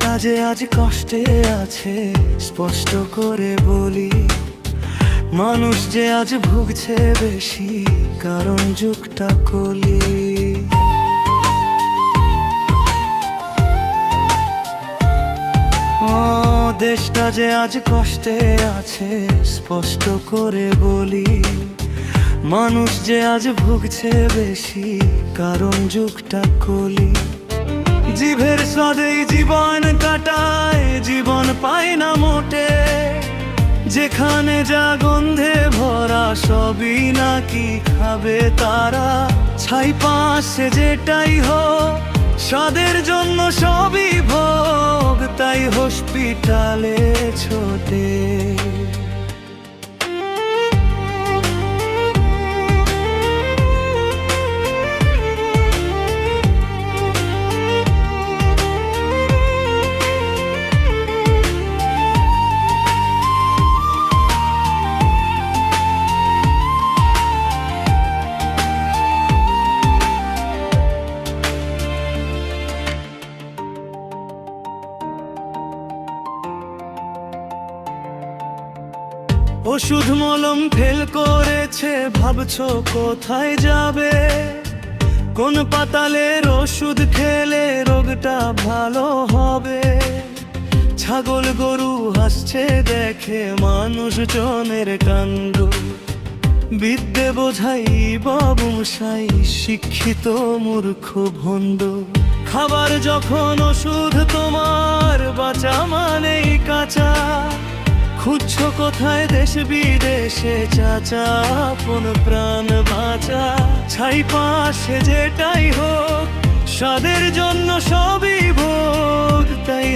দেশটা যে আজ কষ্টে আছে স্পষ্ট করে বলি, মানুষ যে আজ ভুগছে বেশি কারণ যুগটা কলি। ও দেশটা যে আজ কষ্টে আছে স্পষ্ট করে বলি, মানুষ যে আজ ভুগছে বেশি কারণ যুগটা কলি। জিভের স্বাদেই জীবন কাটায়, জীবন পায় না মোটে, যেখানে যা গন্ধে ভরা সবই নাকি খাবে তারা। ছাই পাশে যেটাই হোক স্বাদের জন্য সবই ভোগ, তাই হসপিটালে ছোটে। ওষুধ মলম ফেল করেছে, ভাবছো কোথায় যাবে? কোন পাতালের ওষুধ খেলে রোগটা ভালো হবে? ছাগল গরু হাসছে দেখে মানুষজনের কাণ্ড, বিদ্যে বোঝাই বাবুমশাই শিক্ষিত মূর্খ ভণ্ড। খাবার যখন ওষুধ তোমার বাঁচা মানেই কাঁচা, খুঁজছো কোথায় দেশ বিদেশে চাচা আপন প্রাণ বাঁচা। ছাই পাশে যেটাই হোক স্বাদের জন্য সবই ভোগ, তাই